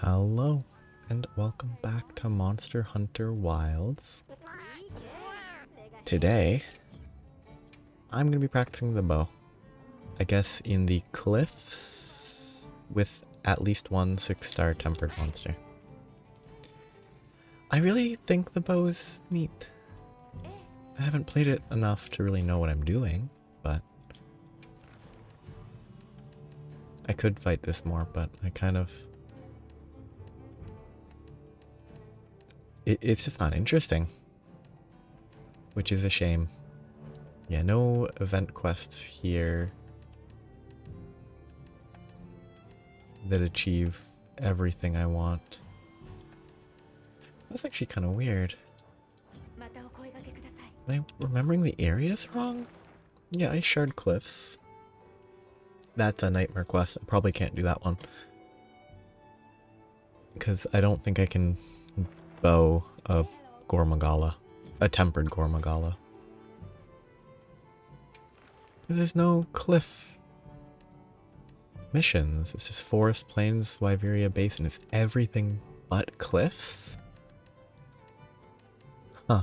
Hello, and welcome back to Monster Hunter Wilds. Today, I'm going to be practicing the bow. I guess in the cliffs with at least one 6-star tempered monster. I really think the bow is neat. I haven't played it enough to really know what I'm doing, but I could fight this more, but I kind of... It's just not interesting, which is a shame. Yeah, no event quests here that achieve everything I want. That's actually kind of weird. Am I remembering the areas wrong? Yeah, Ice Shard Cliffs. That's a nightmare quest. I probably can't do that one, because I don't think I can bow a Gormagala, a tempered Gormagala. There's no cliff missions. It's just forest, plains, Wyveria Basin. It's everything but cliffs? Huh.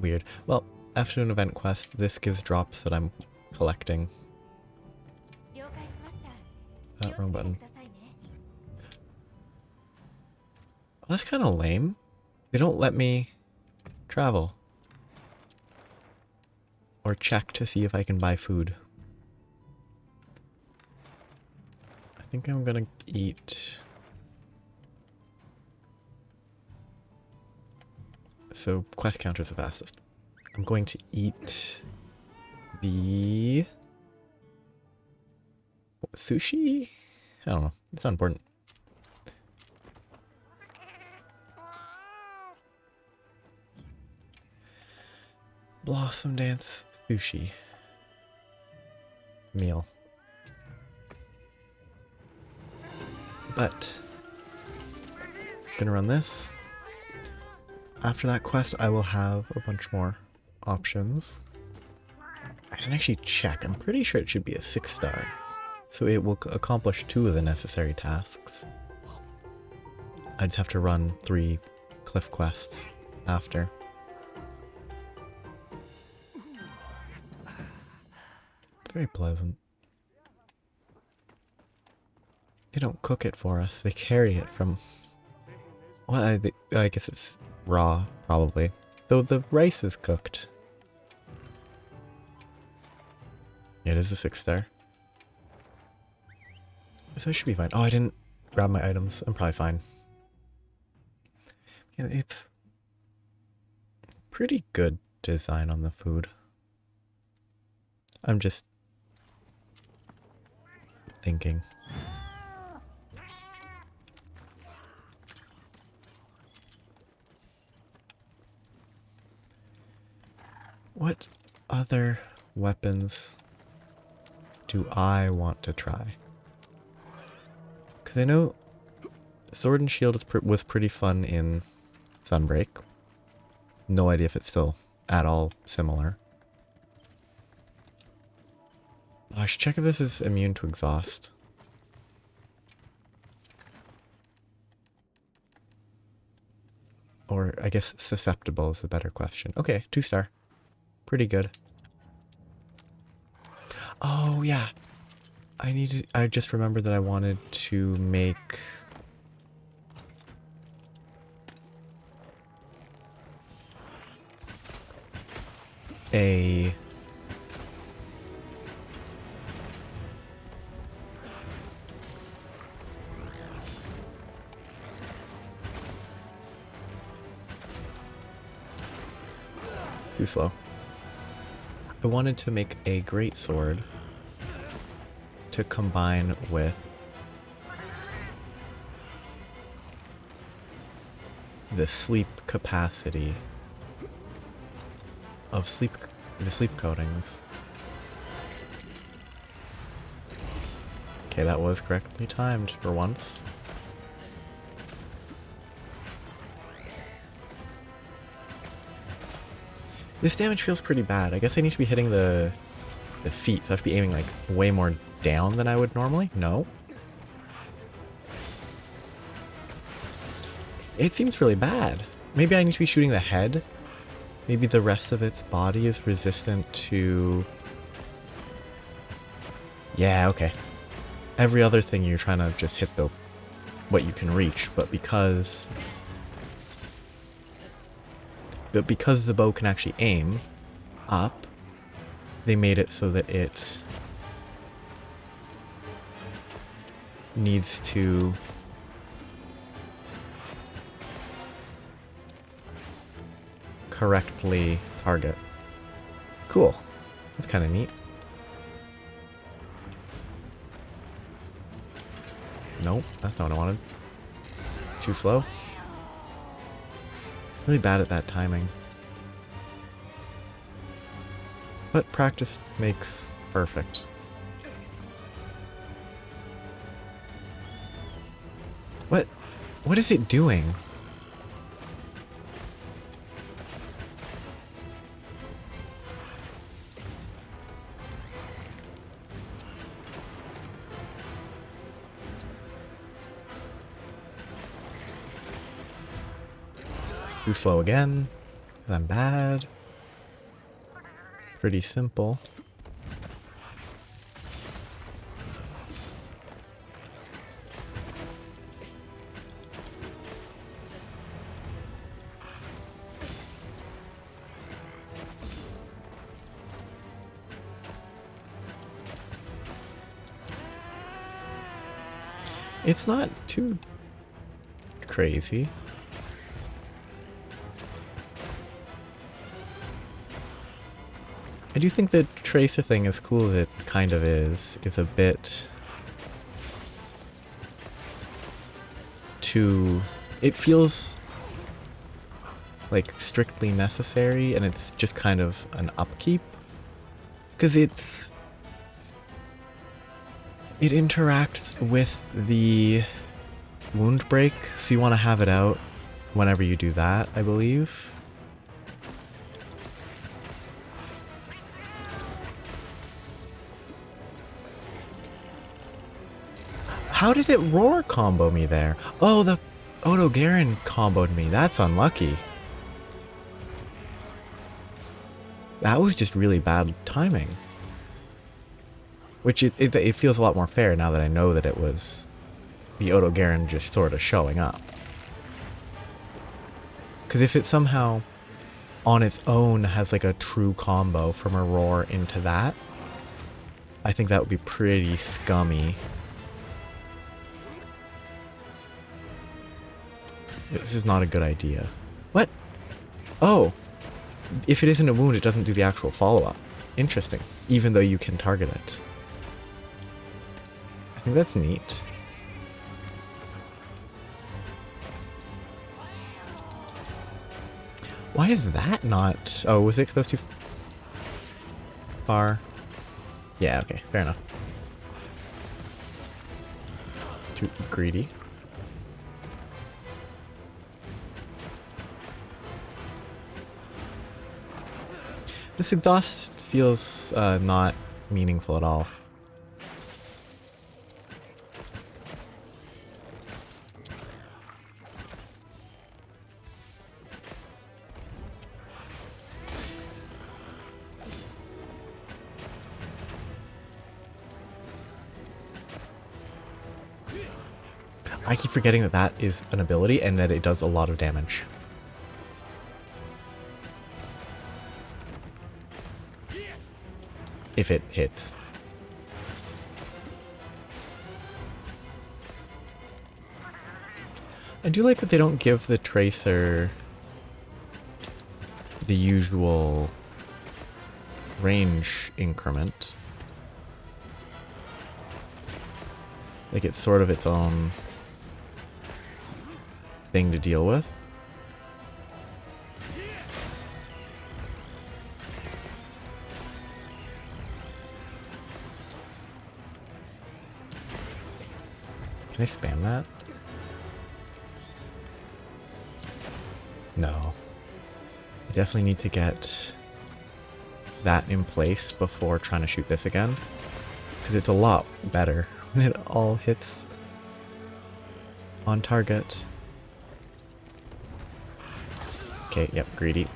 Weird. Well, after an event quest, this gives drops that I'm collecting. Wrong button. Well, that's kind of lame. They don't let me travel or check to see if I can buy food. I think I'm gonna eat. So quest counter's the fastest. I'm going to eat the sushi? I don't know. It's not important. Blossom Dance sushi meal. But gonna run this. After that quest, I will have a bunch more options. I didn't actually check. I'm pretty sure it should be a 6-star. So it will accomplish 2 of the necessary tasks. I just have to run 3 cliff quests after. Very pleasant. They don't cook it for us. They carry it from... Well, I guess it's raw, probably. Though the rice is cooked. Yeah, it is a 6-star. So I should be fine. Oh, I didn't grab my items. I'm probably fine. Yeah, it's pretty good design on the food. I'm just thinking. What other weapons do I want to try? Because I know Sword and Shield was pretty fun in Sunbreak. No idea if it's still at all similar. I should check if this is immune to exhaust. Or I guess susceptible is a better question. Okay, 2-star. Pretty good. Oh yeah. I just remembered that I wanted to make a too slow. I wanted to make a great sword to combine with the sleep capacity of the sleep coatings. Okay, that was correctly timed for once. This damage feels pretty bad. I guess I need to be hitting the feet, so I have to be aiming like way more down than I would normally. No. It seems really bad. Maybe I need to be shooting the head. Maybe the rest of its body is resistant to... Yeah, okay. Every other thing you're trying to just hit the what you can reach, but because the bow can actually aim up, they made it so that it needs to correctly target. Cool. That's kind of neat. Nope, that's not what I wanted. Too slow. Really bad at that timing. But practice makes perfect. What is it doing? Too slow again. I'm bad. Pretty simple. It's not too crazy. I do think the tracer thing, as cool as it kind of is a bit too... It feels like strictly necessary, and it's just kind of an upkeep. Because it interacts with the wound break, so you want to have it out whenever you do that, I believe. How did it roar combo me there? Oh, the Odo Garen comboed me. That's unlucky. That was just really bad timing. Which it feels a lot more fair now that I know that it was the Odo Garen just sort of showing up. Because if it somehow on its own has like a true combo from a roar into that, I think that would be pretty scummy. This is not a good idea. What? Oh. If it isn't a wound, it doesn't do the actual follow-up. Interesting. Even though you can target it. I think that's neat. Why is that not... Oh, was it because that's too far? Yeah, okay. Fair enough. Too greedy. This exhaust feels not meaningful at all. I keep forgetting that that is an ability and that it does a lot of damage. If it hits. I do like that they don't give the tracer the usual range increment. Like it's sort of its own thing to deal with. Can I spam that? No. I definitely need to get that in place before trying to shoot this again. Because it's a lot better when it all hits on target. Okay, yep, greedy.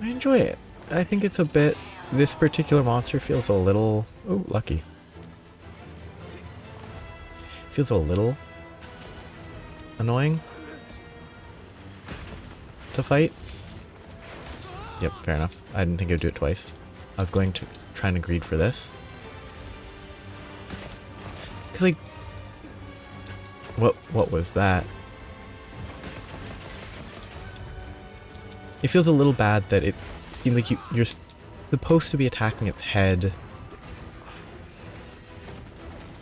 I enjoy it. I think it's a bit... This particular monster feels a little... Oh, lucky. Feels a little annoying to fight. Yep, fair enough. I didn't think I would do it twice. I was going to try and greed for this. Cause like... What was that? It feels a little bad that it seems like you're supposed to be attacking its head,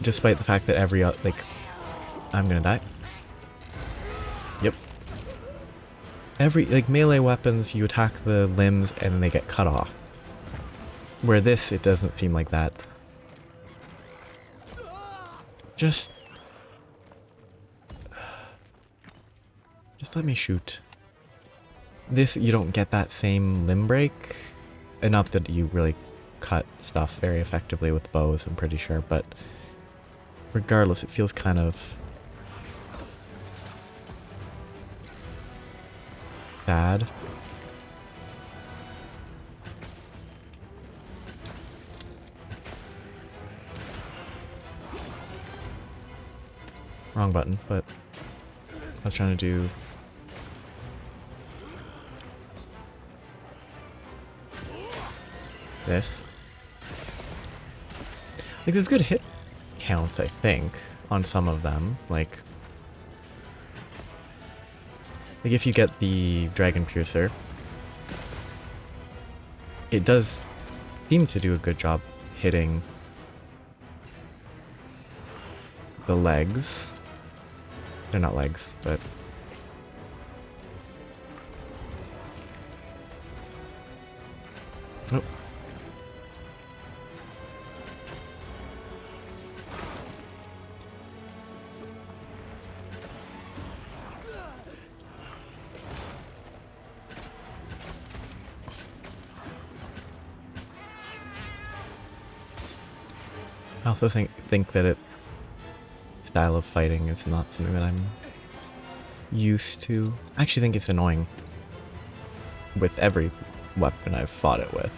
despite the fact that every like, I'm gonna die. Yep. Every like melee weapons, you attack the limbs and then they get cut off. Where this, it doesn't seem like that. Just let me shoot. This, you don't get that same limb break. And not that you really cut stuff very effectively with bows, I'm pretty sure, but regardless, it feels kind of bad. Wrong button, but I was trying to do... this. Like, there's good hit counts, I think, on some of them. Like if you get the Dragon Piercer, it does seem to do a good job hitting the legs. They're not legs, but... Oh. I also think that its style of fighting is not something that I'm used to. I actually think it's annoying with every weapon I've fought it with.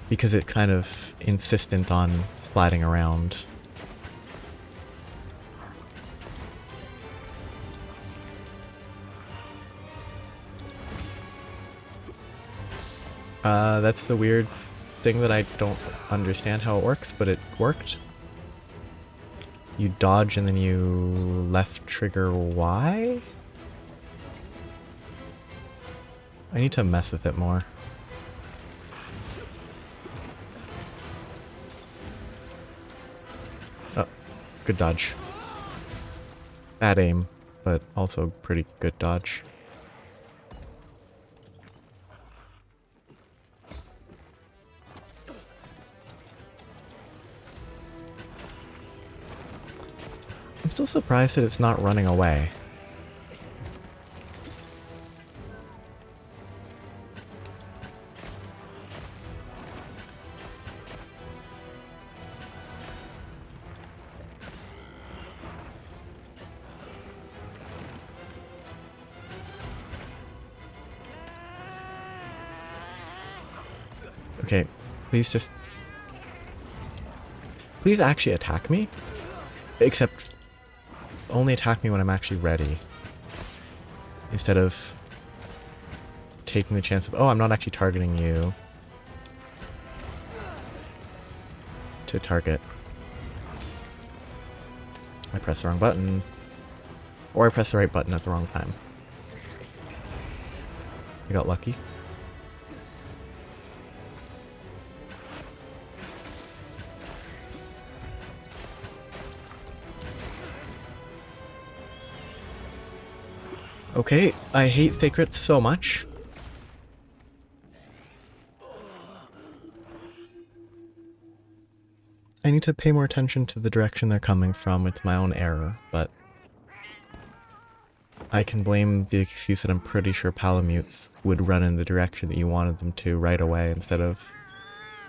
Because it's kind of insistent on sliding around. That's the weird thing that I don't understand how it works, but it worked. You dodge and then you left trigger Y? I need to mess with it more. Oh, good dodge. Bad aim, but also pretty good dodge. I'm still surprised that it's not running away. Okay, please just... Please actually attack me? Except... only attack me when I'm actually ready. Instead of taking the chance of, oh, I'm not actually targeting you to target. I pressed the wrong button. Or I pressed the right button at the wrong time. I got lucky. Okay, I hate Thacrits so much. I need to pay more attention to the direction they're coming from. It's my own error, but I can blame the excuse that I'm pretty sure Palamutes would run in the direction that you wanted them to right away instead of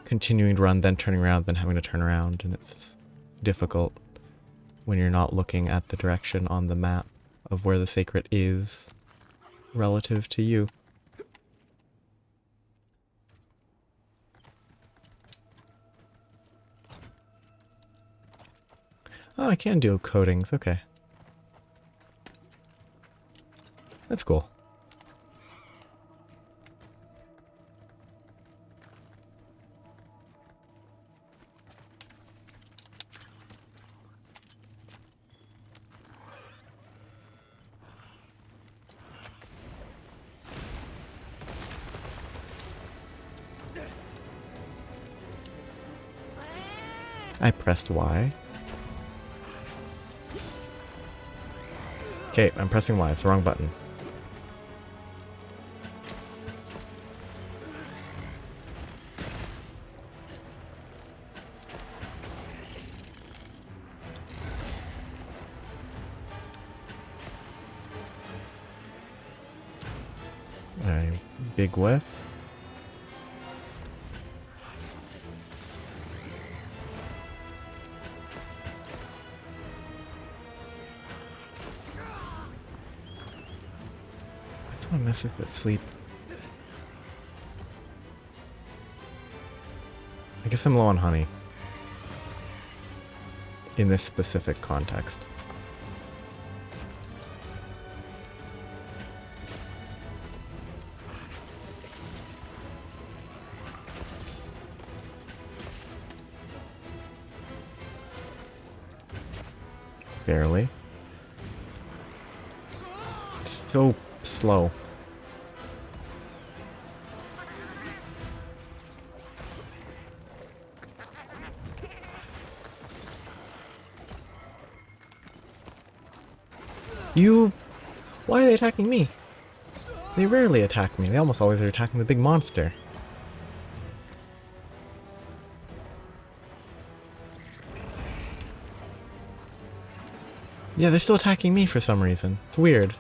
continuing to run, then turning around, then having to turn around, and it's difficult when you're not looking at the direction on the map of where the sacred is relative to you. Oh, I can do coatings, okay. That's cool. I pressed Y. Okay, I'm pressing Y. It's the wrong button. Alright, big whiff. That's what messes with sleep. I guess I'm low on honey. In this specific context. Barely. It's so slow. Why are they attacking me? They rarely attack me. They almost always are attacking the big monster. Yeah, they're still attacking me for some reason. It's weird.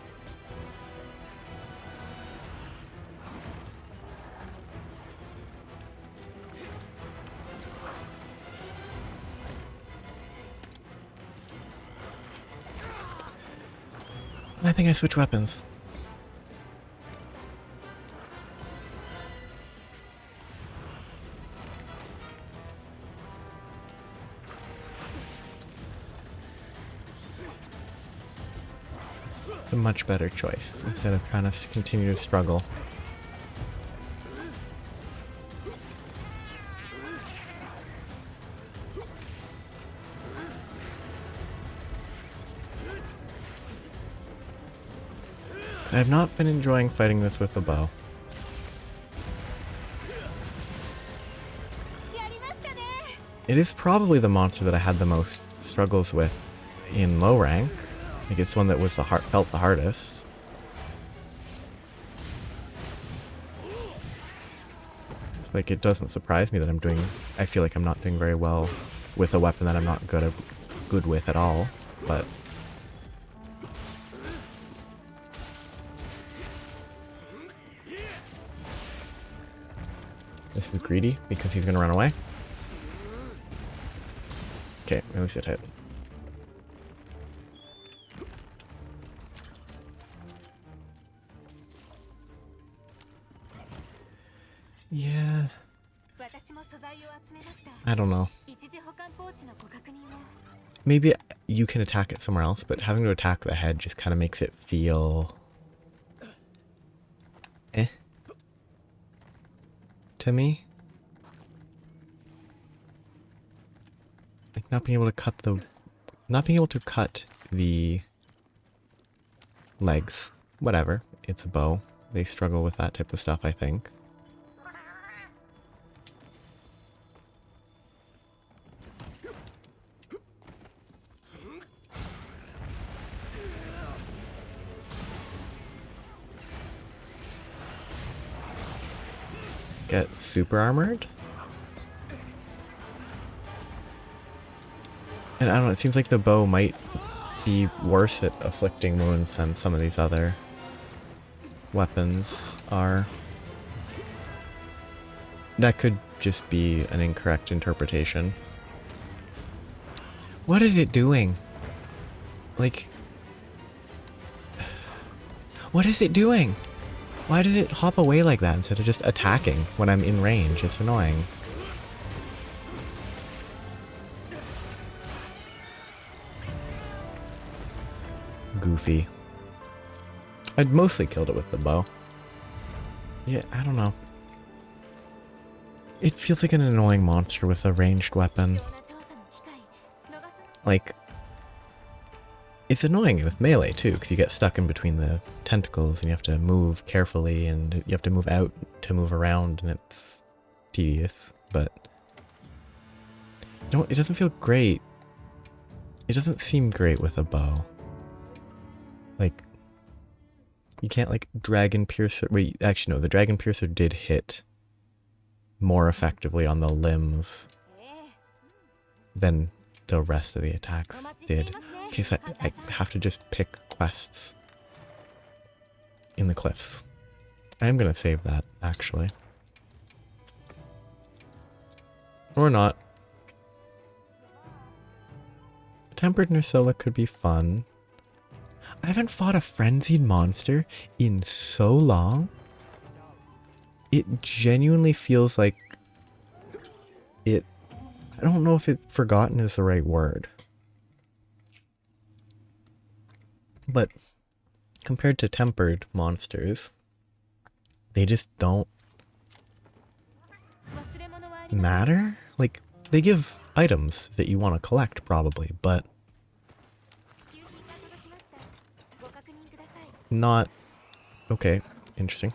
I think I switch weapons. A much better choice instead of trying to continue to struggle. I have not been enjoying fighting this with a bow. It is probably the monster that I had the most struggles with in low rank. Like it's one that was felt the hardest. It's like it doesn't surprise me that I feel like I'm not doing very well with a weapon that I'm not good with at all, but this is greedy because he's gonna run away. Okay, at least it hit. Yeah. I don't know. Maybe you can attack it somewhere else, but having to attack the head just kind of makes it feel to me. Like not being able to cut the legs. Whatever. It's a bow. They struggle with that type of stuff, I think. Get super armored? And I don't know, it seems like the bow might be worse at afflicting wounds than some of these other weapons are. That could just be an incorrect interpretation. What is it doing? Like... What is it doing? Why does it hop away like that instead of just attacking when I'm in range? It's annoying. Goofy. I'd mostly killed it with the bow. Yeah, I don't know. It feels like an annoying monster with a ranged weapon. Like, it's annoying with melee too, because you get stuck in between the tentacles and you have to move carefully and you have to move out to move around, and it's tedious, but you know, it doesn't feel great. It doesn't seem great with a bow. Like, you can't like Dragon Piercer. Wait, actually no, the Dragon Piercer did hit more effectively on the limbs than the rest of the attacks did. Okay, so I have to just pick quests in the cliffs. I am gonna save that, actually. Or not. Tempered Nursilla could be fun. I haven't fought a frenzied monster in so long. It genuinely feels like it... I don't know if forgotten is the right word. But compared to tempered monsters, they just don't matter. Like, they give items that you want to collect probably, but not... Okay, interesting.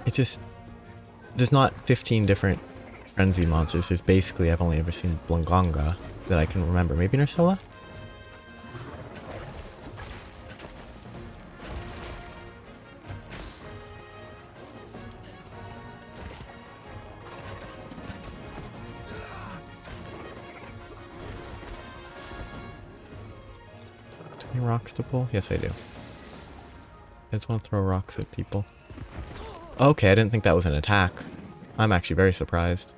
It's just... There's not 15 different frenzy monsters. There's basically, I've only ever seen Blanganga that I can remember. Maybe Nursilla? Do any rocks to pull? Yes, I do. I just want to throw rocks at people. Okay, I didn't think that was an attack. I'm actually very surprised.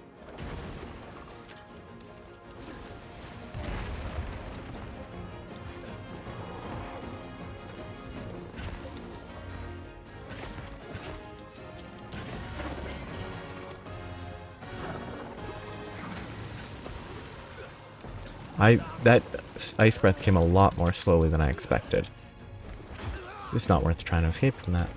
That ice breath came a lot more slowly than I expected. It's not worth trying to escape from that.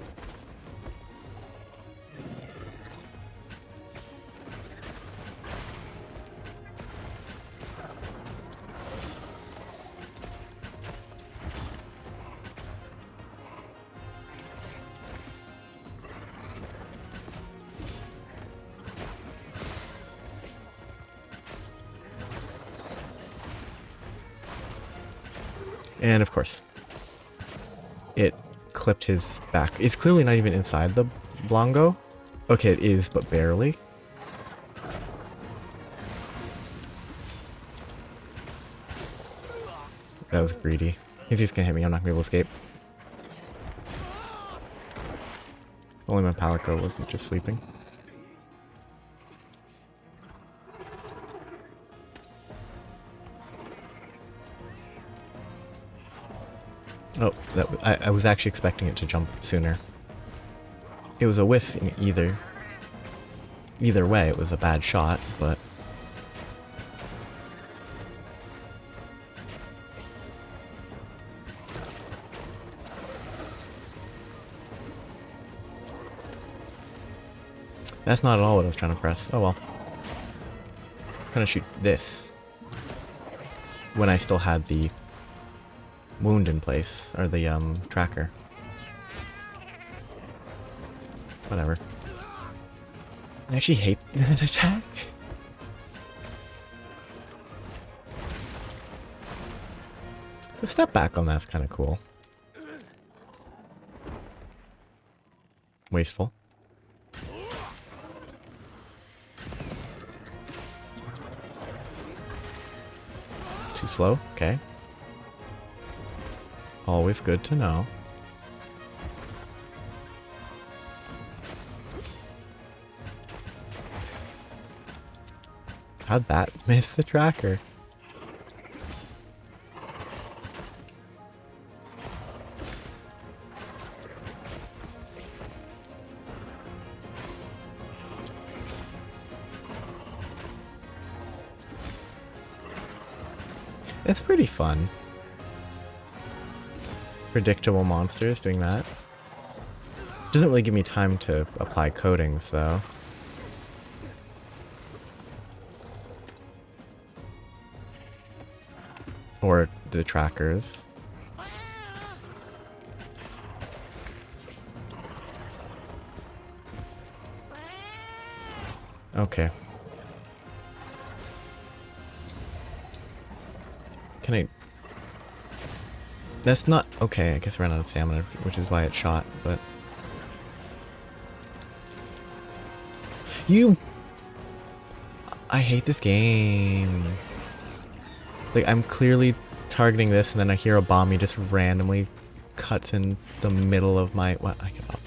And of course, it clipped his back. It's clearly not even inside the Blongo. Okay, it is, but barely. That was greedy. He's just gonna hit me. I'm not gonna be able to escape. Only my Palico wasn't just sleeping. Oh, I was actually expecting it to jump sooner. It was a whiff in either way. It was a bad shot, but that's not at all what I was trying to press. Oh well. I'm trying to shoot this when I still had the wound in place, or the tracker. Whatever. I actually hate that attack. The step back on that's kind of cool. Wasteful. Too slow? Okay. Always good to know. How'd that miss the tracker? It's pretty fun. Predictable monsters doing that. Doesn't really give me time to apply coatings though. Or the trackers. Okay. Can I... That's not... Okay, I guess I ran out of stamina, which is why it shot, but... You... I hate this game. Like, I'm clearly targeting this, and then I hear a bomb. He just randomly cuts in the middle of my... What? I give up.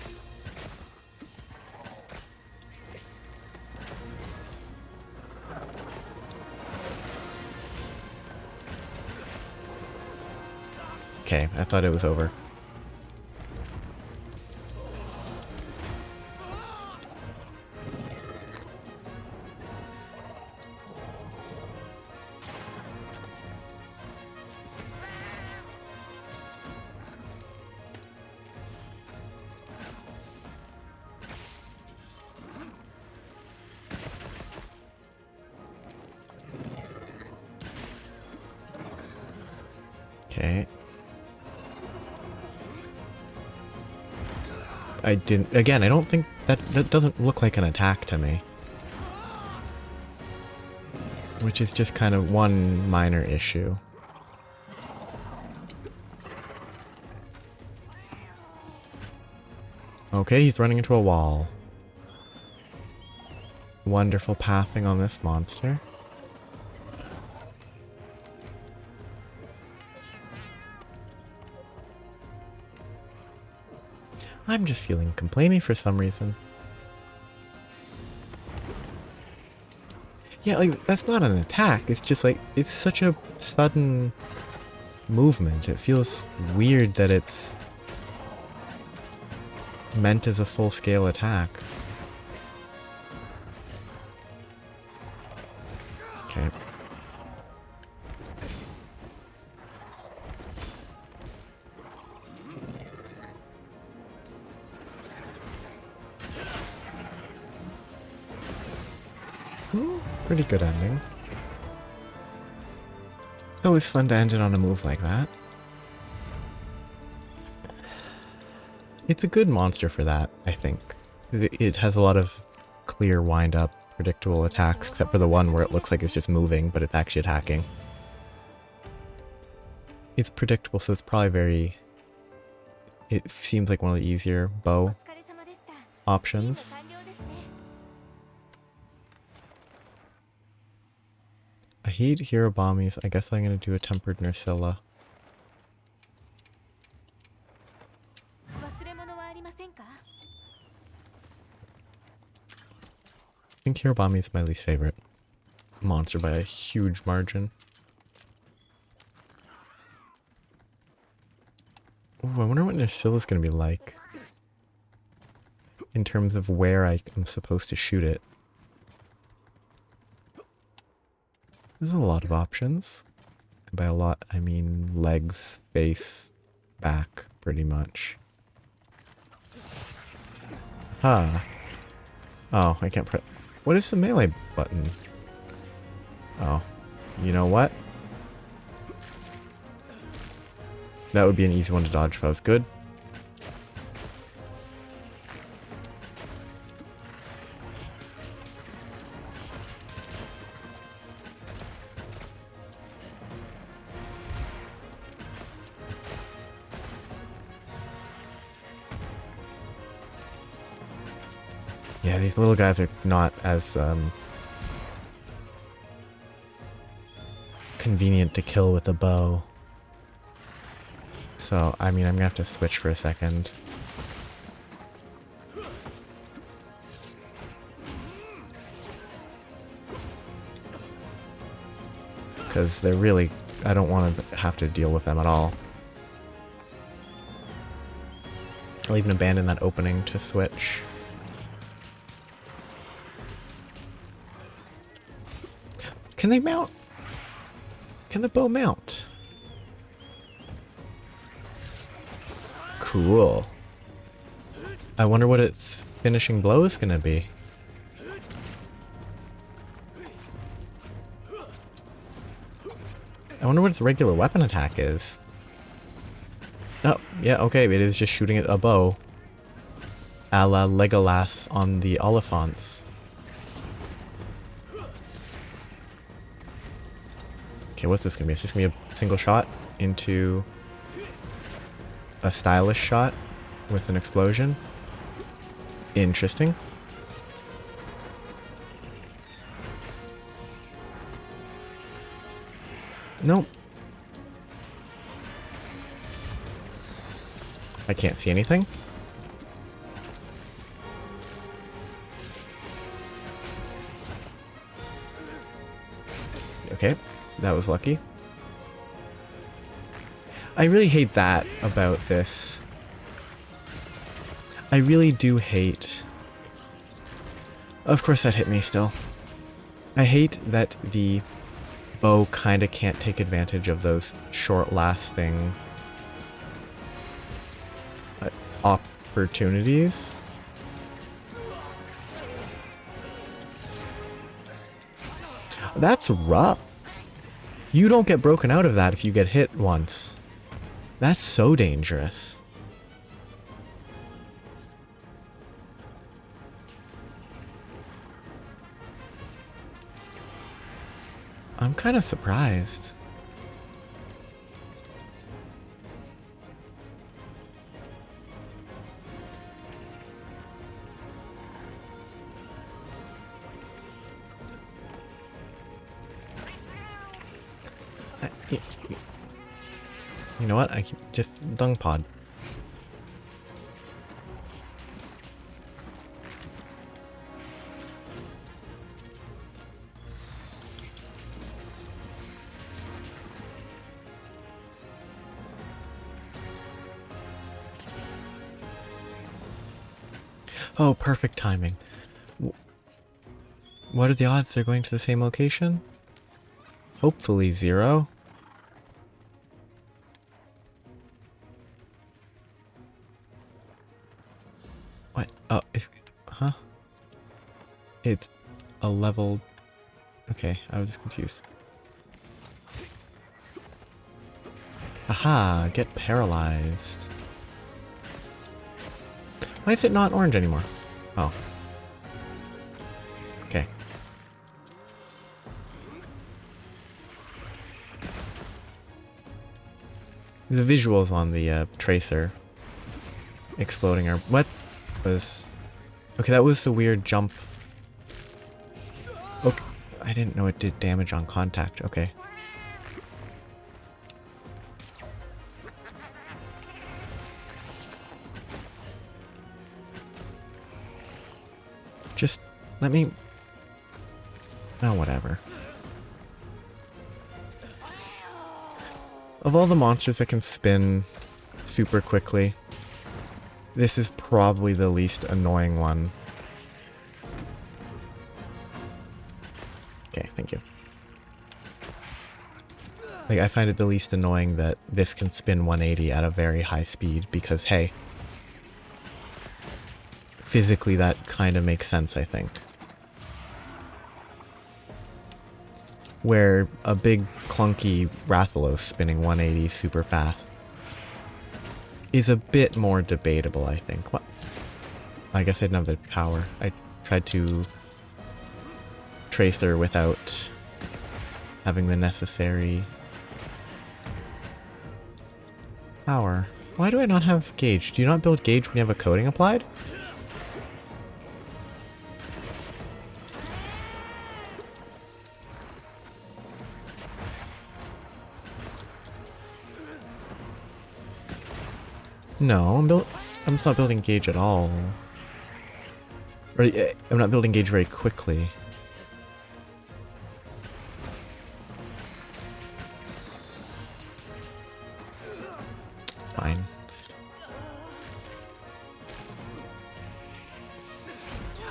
Okay, I thought it was over. Okay. I didn't... Again, I don't think that doesn't look like an attack to me. Which is just kind of one minor issue. Okay, he's running into a wall. Wonderful pathing on this monster. I'm just feeling complainy for some reason. Yeah, like, that's not an attack. It's just like, it's such a sudden movement. It feels weird that it's meant as a full-scale attack. Okay. Pretty good ending. Always fun to end it on a move like that. It's a good monster for that, I think. It has a lot of clear wind-up, predictable attacks, except for the one where it looks like it's just moving, but it's actually attacking. It's predictable, so it's probably very... It seems like one of the easier bow options. I hate Hierobamis. I guess I'm gonna do a Tempered Nursilla. I think Hirobami is my least favorite monster by a huge margin. Ooh, I wonder what Nursilla's gonna be like. In terms of where I am supposed to shoot it. There's a lot of options. And by a lot, I mean legs, face, back, pretty much. Huh. Oh, I can't press. What is the melee button? Oh. You know what? That would be an easy one to dodge if I was good. Yeah, these little guys are not as convenient to kill with a bow. So, I mean, I'm gonna have to switch for a second. Because they're really... I don't want to have to deal with them at all. I'll even abandon that opening to switch. Can they mount? Can the bow mount? Cool. I wonder what its finishing blow is gonna be. I wonder what its regular weapon attack is. Oh, yeah, okay, it is just shooting at a bow. A la Legolas on the Oliphants. Okay, what's this gonna be? Is this gonna be a single shot into a stylish shot with an explosion? Interesting. Nope. I can't see anything. Okay, that was lucky. I really hate that about this. I really do hate... Of course that hit me still. I hate that the bow kinda can't take advantage of those short-lasting opportunities. That's rough. You don't get broken out of that if you get hit once. That's so dangerous. I'm kind of surprised. You know what? I keep just dung pod. Oh, perfect timing. What are the odds they're going to the same location? Hopefully 0. What? Oh, huh? It's a level... Okay, I was confused. Aha, get paralyzed. Why is it not orange anymore? Oh. Okay. The visuals on the tracer exploding are... What was... Okay, that was the weird jump. Okay, I didn't know it did damage on contact. Okay. Just let me... Oh, whatever. Of all the monsters that can spin super quickly, this is probably the least annoying one. Okay, thank you. Like, I find it the least annoying that this can spin 180 at a very high speed because, hey, physically that kind of makes sense, I think. Where a big clunky Rathalos spinning 180 super fast is a bit more debatable, I think. What? I guess I didn't have the power. I tried to tracer without having the necessary power. Why do I not have gauge? Do you not build gauge when you have a coating applied? No, I'm just not building gauge at all. Or I'm not building gauge very quickly. Fine.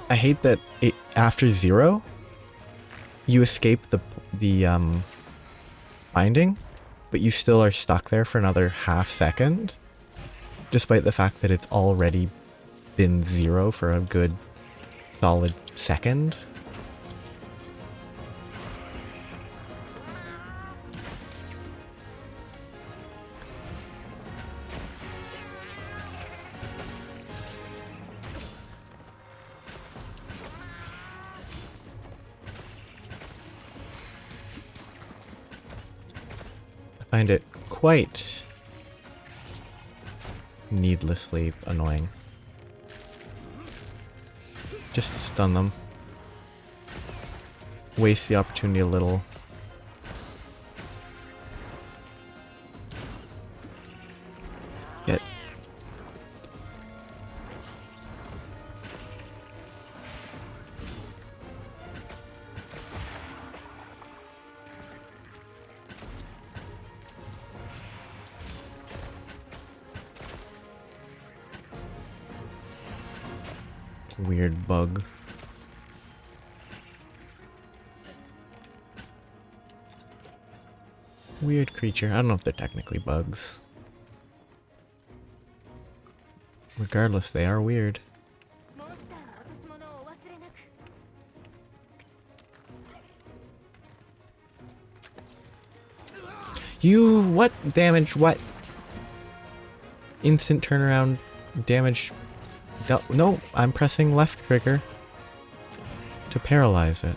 I hate that after 0, you escape the binding, but you still are stuck there for another half second, despite the fact that it's already been 0 for a good solid second. I find it quite needlessly annoying. Just stun them. Waste the opportunity a little. Get. Weird bug. Weird creature. I don't know if they're technically bugs. Regardless, they are weird. You, what damage, what? Instant turnaround damage. No, I'm pressing left trigger to paralyze it.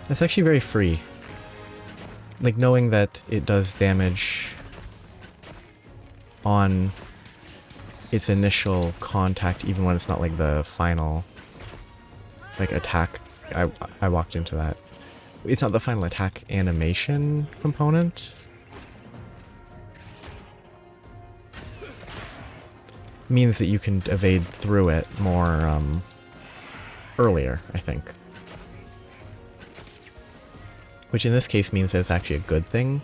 That's actually very free. Like, knowing that it does damage on its initial contact, even when it's not like the final like attack. I walked into that. It's not the final attack animation component. Means that you can evade through it more earlier, I think. Which in this case means that it's actually a good thing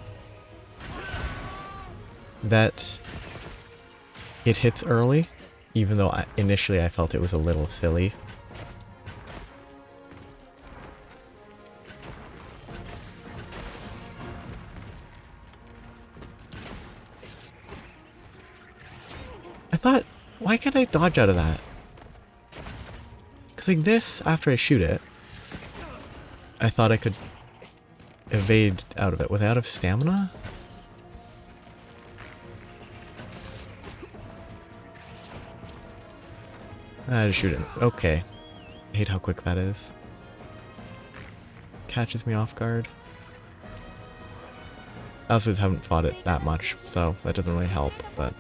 that it hits early, even though initially I felt it was a little silly. I thought, why can't I dodge out of that? Because like this, after I shoot it, I thought I could evade out of it. Was I out of stamina? I just shoot it. Okay. I hate how quick that is. Catches me off guard. I also just haven't fought it that much, so that doesn't really help, but...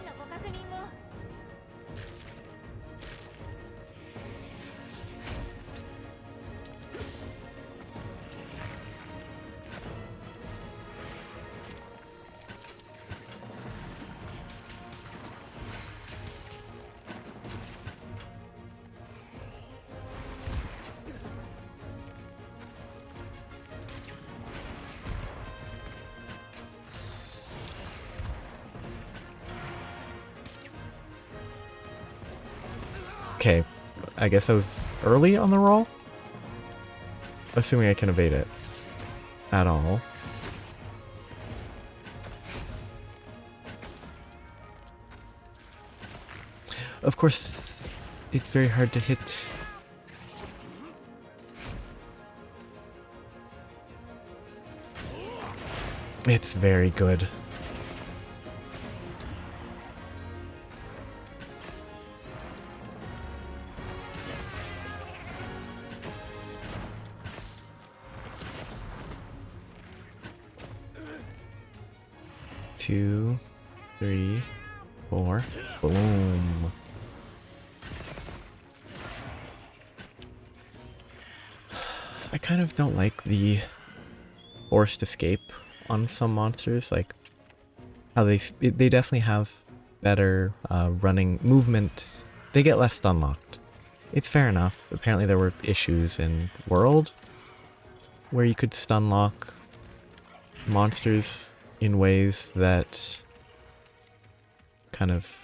Okay, I guess I was early on the roll? Assuming I can evade it. At all. Of course, it's very hard to hit. It's very good. 2, 3, 4. Boom. I kind of don't like the forced escape on some monsters, like how they definitely have better running movement. They get less stun locked. It's fair enough. Apparently there were issues in World where you could stun lock monsters in ways that kind of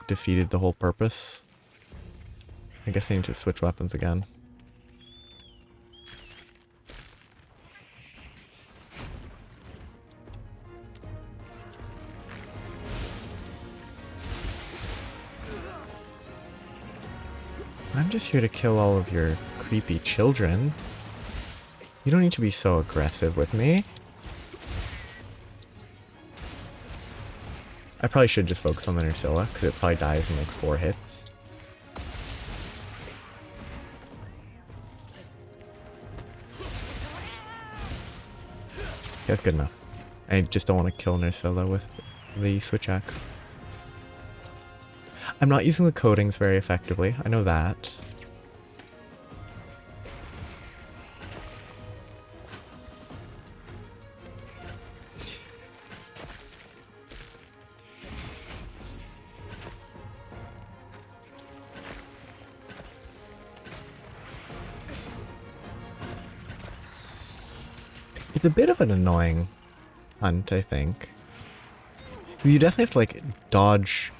defeated the whole purpose. I guess I need to switch weapons again. I'm just here to kill all of your creepy children. You don't need to be so aggressive with me. I probably should just focus on the Nerscylla, because it probably dies in like 4 hits. Yeah, that's good enough. I just don't want to kill Nerscylla with the switch axe. I'm not using the coatings very effectively, I know that. It's a bit of an annoying hunt, I think. You definitely have to like dodge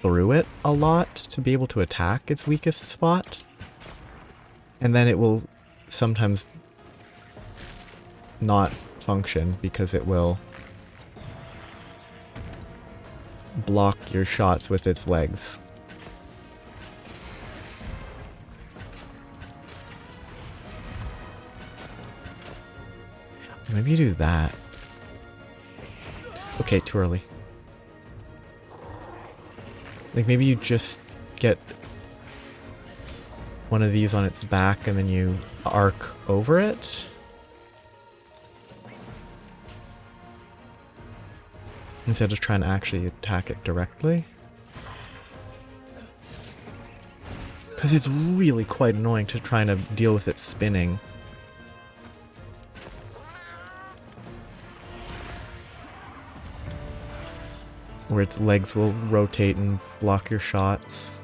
through it a lot to be able to attack its weakest spot. And then it will sometimes not function because it will block your shots with its legs. Maybe you do that. Okay, too early. Like maybe you just get one of these on its back and then you arc over it. Instead of trying to actually attack it directly. Because it's really quite annoying to try to deal with it spinning. Where its legs will rotate and block your shots.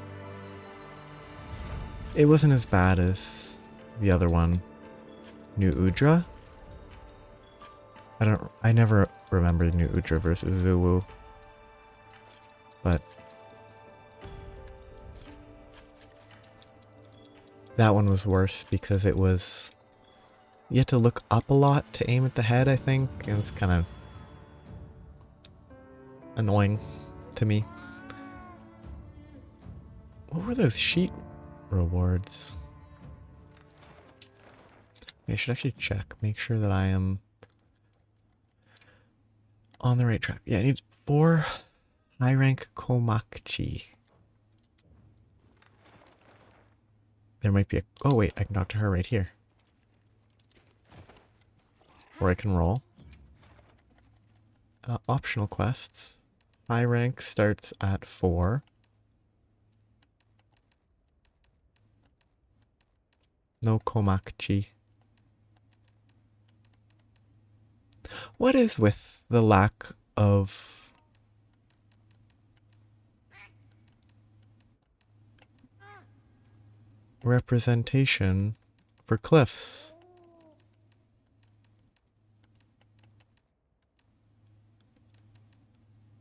It wasn't as bad as the other one, New Udra. I never remember New Udra versus Zuwu. But that one was worse because it was, you had to look up a lot to aim at the head, I think. It was kind of annoying to me. What were those sheet rewards? I should actually check, make sure that I am on the right track. Yeah, I need 4 high rank Komakchi. There might be a, oh wait, I can talk to her right here. Or I can roll. Optional quests. High rank starts at 4. No Komakchi. What is with the lack of representation for cliffs?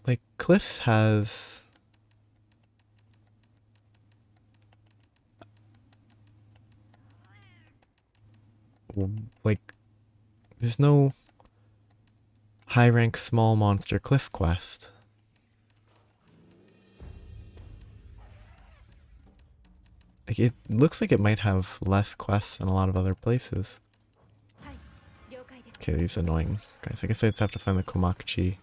Like, Cliffs has like, there's no high rank small monster cliff quest. Like, it looks like it might have less quests than a lot of other places. Okay, these annoying guys. I guess I just have to find the Komakchi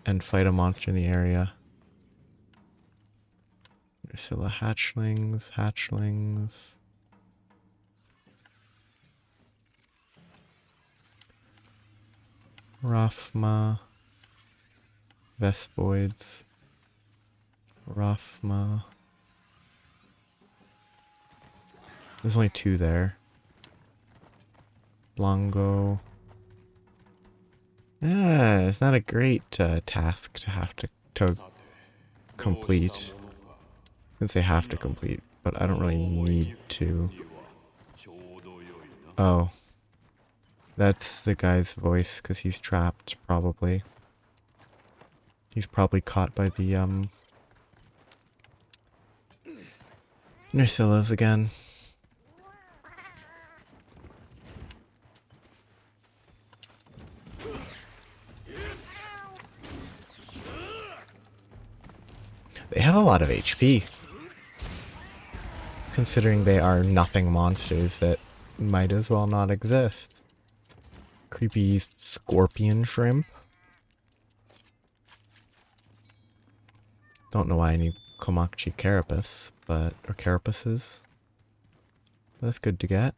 and fight a monster in the area. Nerscylla hatchlings. Raphma. Vespoids. Raphma. There's only 2 there. Longo. Yeah, it's not a great task to have to complete. I can say have to complete, but I don't really need to. Oh. That's the guy's voice, because he's trapped, probably. He's probably caught by the, Nersillas again. They have a lot of HP. Considering they are nothing monsters that might as well not exist. Creepy scorpion shrimp. Don't know why I need Komakchi carapace, or carapaces. That's good to get.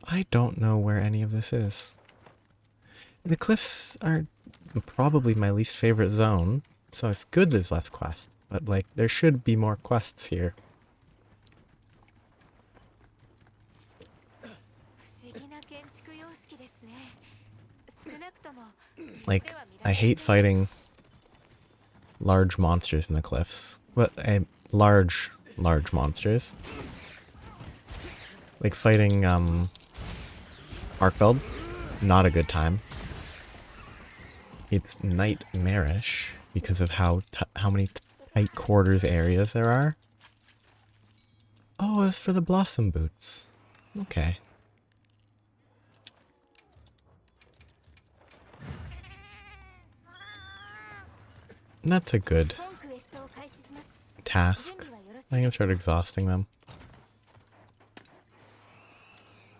I don't know where any of this is. The cliffs are probably my least favorite zone, so it's good there's less quests, but like, there should be more quests here. Like, I hate fighting large monsters in the cliffs. But large monsters. Like fighting Arkfeld, not a good time. It's nightmarish because of how many tight quarters areas there are. Oh, it's for the blossom boots. Okay. And that's a good task. I'm gonna start exhausting them.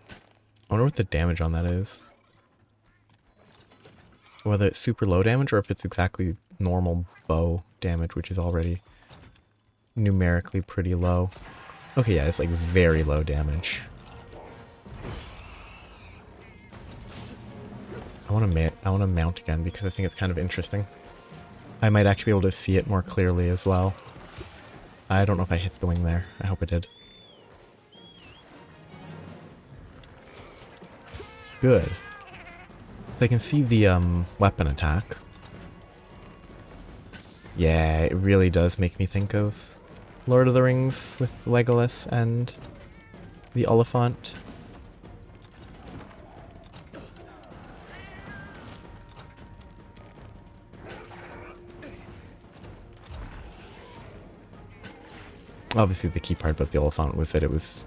I wonder what the damage on that is. Whether it's super low damage or if it's exactly normal bow damage, which is already numerically pretty low. Okay, yeah, it's like very low damage. I want to mount again because I think it's kind of interesting. I might actually be able to see it more clearly as well. I don't know if I hit the wing there. I hope I did. Good. I can see the weapon attack. Yeah, it really does make me think of Lord of the Rings with Legolas and the Oliphant. Obviously the key part about the Oliphant was that it was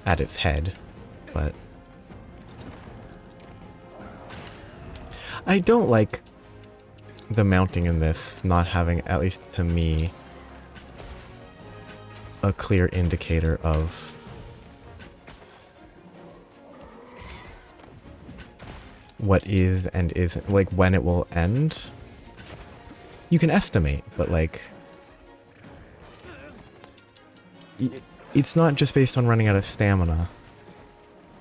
at its head, but I don't like the mounting in this not having, at least to me, a clear indicator of what is and isn't, like when it will end. You can estimate, but like, it's not just based on running out of stamina,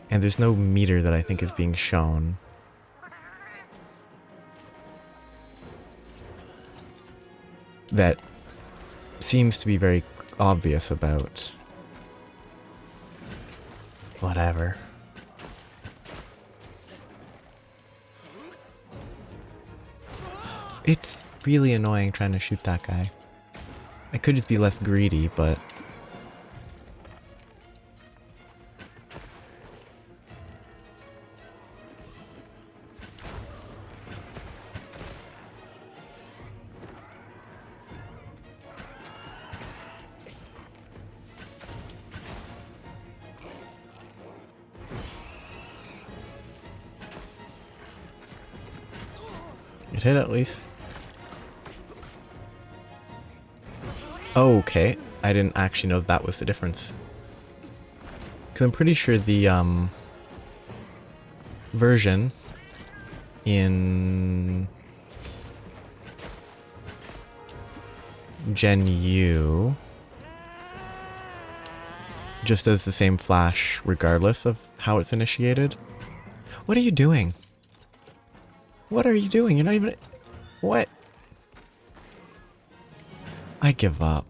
and there's no meter that I think is being shown. That seems to be very obvious about whatever. It's really annoying trying to shoot that guy. I could just be less greedy, but it hit at least. Oh, okay. I didn't actually know that was the difference. Because I'm pretty sure the version in Gen U just does the same flash regardless of how it's initiated. What are you doing? What are you doing? You're not even... What? I give up.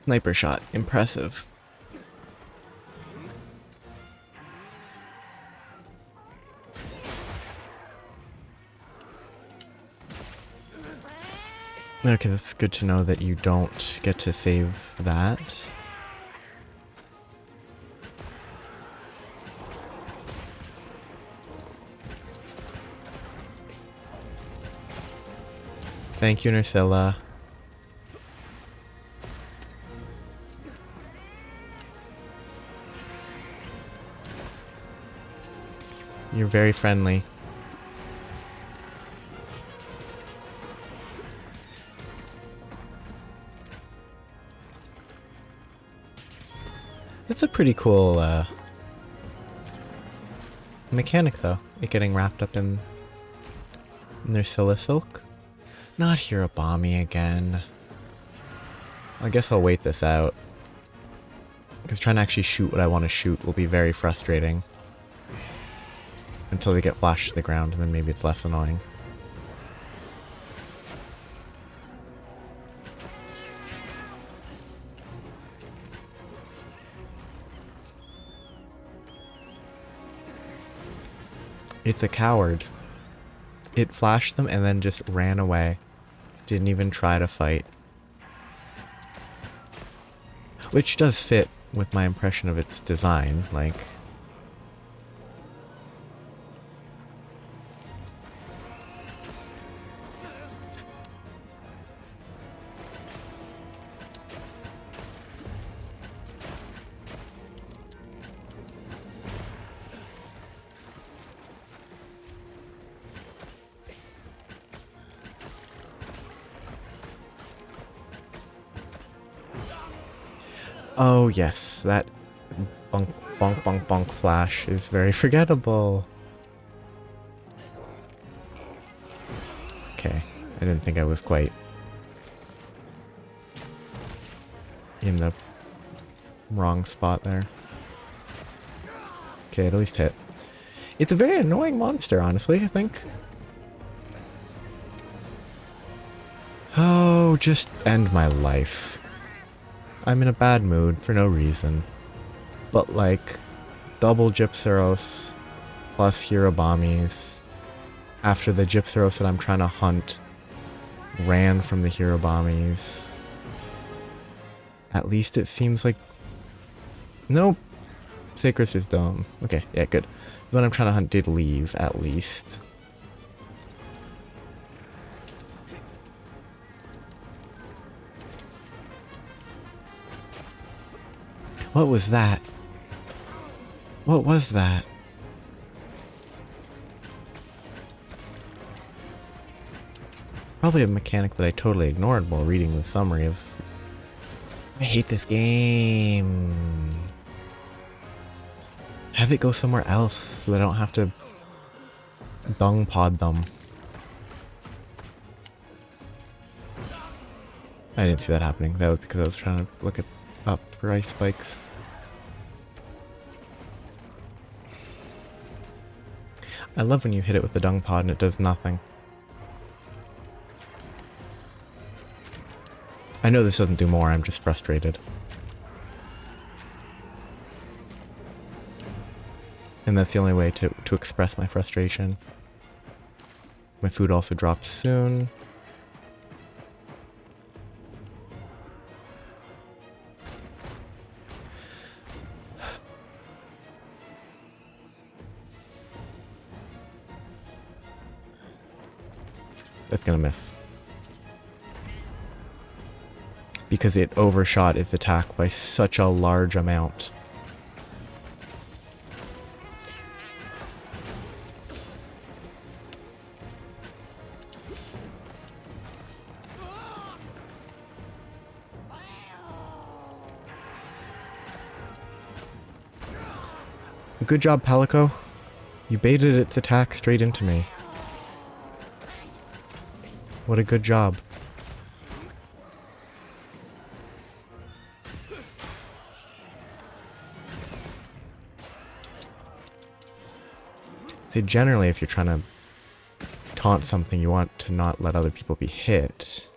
Sniper shot. Impressive. Okay, that's good to know that you don't get to save that. Thank you, Nursilla. You're very friendly. It's a pretty cool mechanic, though. It getting wrapped up in Nursilla silk. Not Hirobami again. I guess I'll wait this out. Because trying to actually shoot what I want to shoot will be very frustrating. Until they get flashed to the ground, and then maybe it's less annoying. It's a coward. It flashed them and then just ran away. Didn't even try to fight. Which does fit with my impression of its design, like... Oh yes, that bonk bonk bonk bonk flash is very forgettable. Okay, I didn't think I was quite in the wrong spot there. Okay, at least hit. It's a very annoying monster, honestly, I think. Oh, just end my life. I'm in a bad mood for no reason. But like, double Gypceros plus Hirobamis after the Gypceros that I'm trying to hunt ran from the Hirobamis. At least it seems like... Nope. Sacred's just dumb. Okay, yeah, good. The one I'm trying to hunt did leave, at least. What was that? What was that? Probably a mechanic that I totally ignored while reading the summary of... I hate this game. Have it go somewhere else so I don't have to dung pod them. I didn't see that happening. That was because I was trying to look up for ice spikes. I love when you hit it with the dung pod and it does nothing. I know this doesn't do more, I'm just frustrated. And that's the only way to express my frustration. My food also drops soon. That's gonna miss. Because it overshot its attack by such a large amount. Good job, Palico. You baited its attack straight into me. What a good job. See, generally, if you're trying to taunt something, you want to not let other people be hit.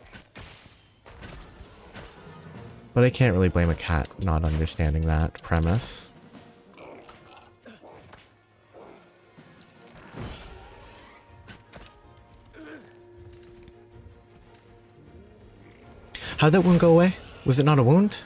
But I can't really blame a cat not understanding that premise. How'd that wound go away? Was it not a wound?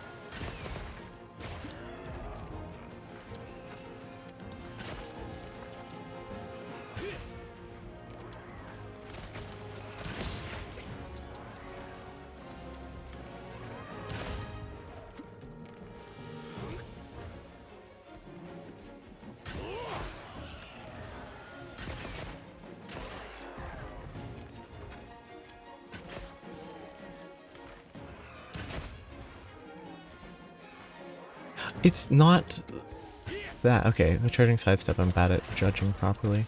It's not that. Okay, the charging sidestep, I'm bad at judging properly.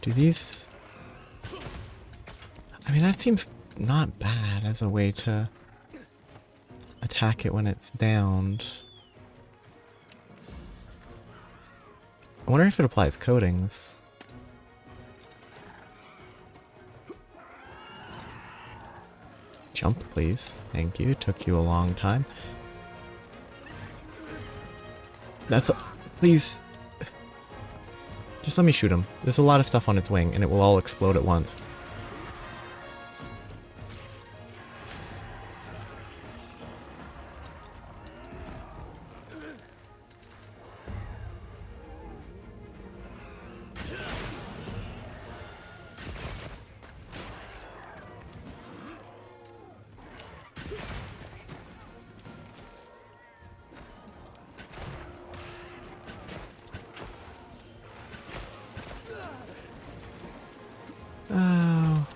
Do these... I mean, that seems not bad as a way to attack it when it's downed. I wonder if it applies coatings. Jump, please. Thank you. It took you a long time. That's a... Please. Just let me shoot him. There's a lot of stuff on its wing, and it will all explode at once. Oh.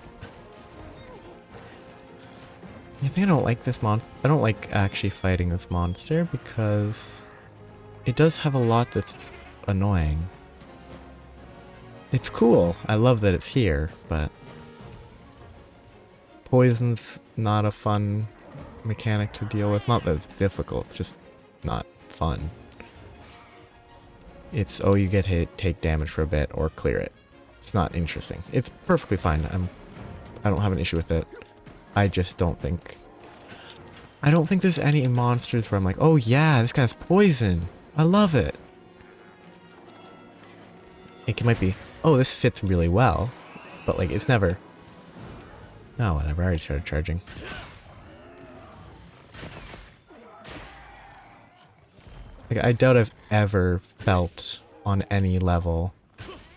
I think I don't like this monster. I don't like actually fighting this monster because it does have a lot that's annoying. It's cool. I love that it's here, but poison's not a fun mechanic to deal with. Not that it's difficult, it's just not fun. It's, oh, you get hit, take damage for a bit, or clear it. It's not interesting. It's perfectly fine. I don't have an issue with it. I just don't think... I don't think there's any monsters where I'm like, oh yeah, this guy's poison. I love it. It might be, oh, this fits really well. But like, it's never... Oh, whatever, I already started charging. Like, I doubt I've ever felt on any level,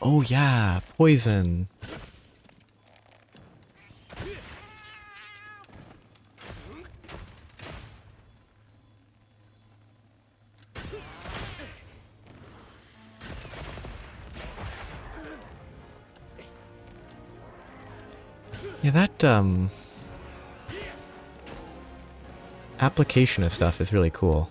oh yeah, poison. Yeah, that, application of stuff is really cool.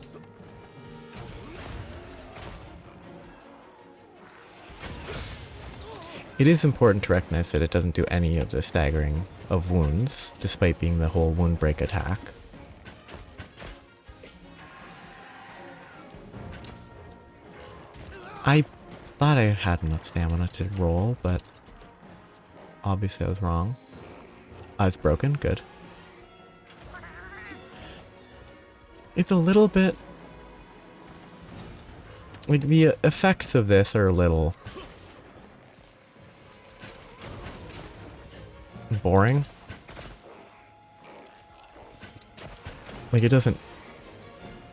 It is important to recognize that it doesn't do any of the staggering of wounds, despite being the whole wound break attack. I thought I had enough stamina to roll, but obviously I was wrong. It's broken, good. It's a little bit... like, the effects of this are a little... boring. Like, it doesn't...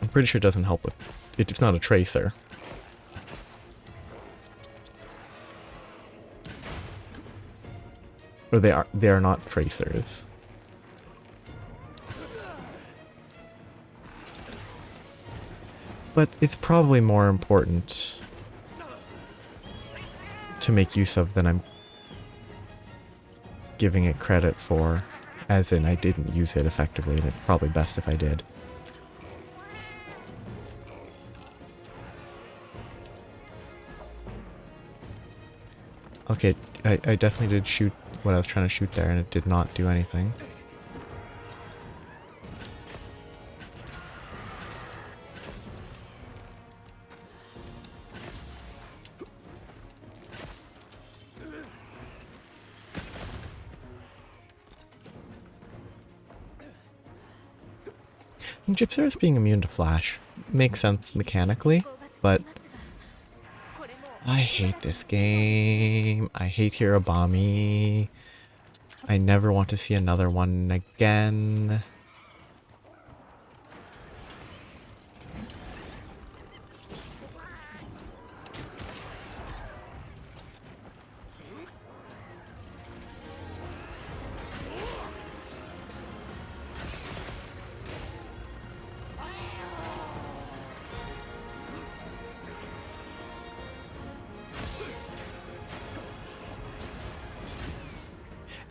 I'm pretty sure it doesn't help with... It's not a tracer. Or they are not tracers. But it's probably more important to make use of than I'm giving it credit for, as in I didn't use it effectively, and it's probably best if I did. Okay, I definitely did shoot what I was trying to shoot there, and it did not do anything. Gypsers being immune to flash makes sense mechanically, but I hate this game. I hate Hirobami. I never want to see another one again.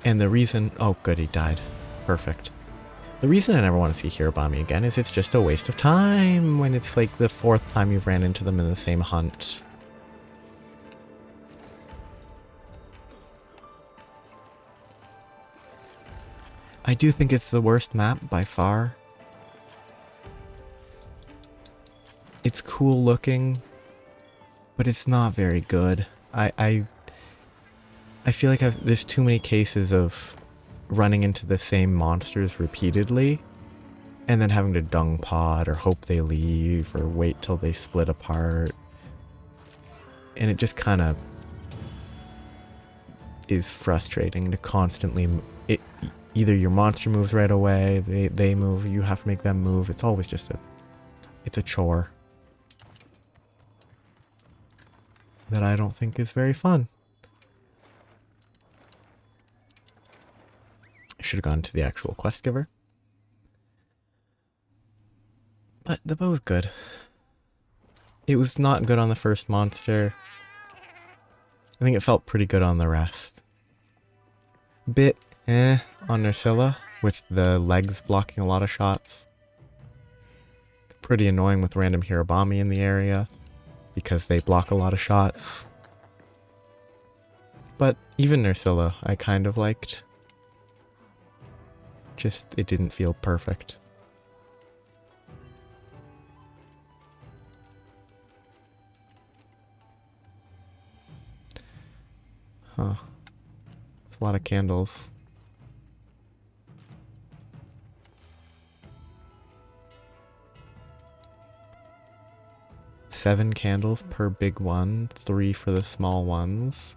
And the reason... Oh, good, he died. Perfect. The reason I never want to see Hirobami again is it's just a waste of time when it's like the 4th time you've ran into them in the same hunt. I do think it's the worst map by far. It's cool looking, but it's not very good. I feel like there's too many cases of running into the same monsters repeatedly and then having to dung pod or hope they leave or wait till they split apart. And it just kind of is frustrating to constantly... Either your monster moves right away, they move, you have to make them move. It's always just it's a chore that I don't think is very fun. I should have gone to the actual quest giver. But the bow's good. It was not good on the first monster. I think it felt pretty good on the rest. Bit on Nerscylla, with the legs blocking a lot of shots. Pretty annoying with random Hirobami in the area, because they block a lot of shots. But even Nerscylla I kind of liked. Just, it didn't feel perfect. Huh. It's a lot of candles. Seven candles per big one, 3 for the small ones.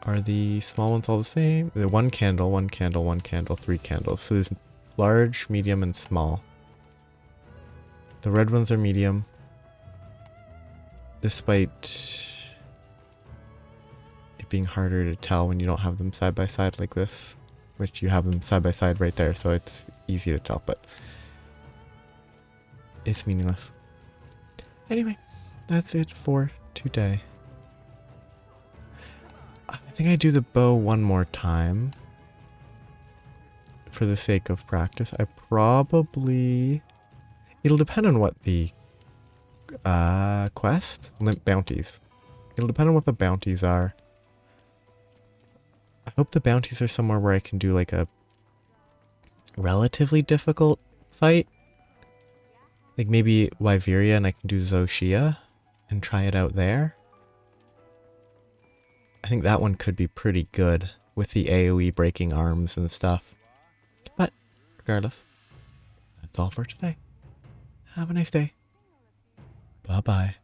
Are the small ones all the same? The one candle, 3 candles. So there's large, medium, and small. The red ones are medium. Despite it being harder to tell when you don't have them side by side like this. Which you have them side by side right there, so it's easy to tell, but it's meaningless. Anyway, that's it for today. I think I do the bow one more time for the sake of practice. I probably... It'll depend on what the quest? Limp bounties. It'll depend on what the bounties are. I hope the bounties are somewhere where I can do like a relatively difficult fight. Like maybe Wyveria and I can do Zoshia and try it out there. I think that one could be pretty good with the AoE breaking arms and stuff. But regardless, that's all for today. Have a nice day. Bye-bye.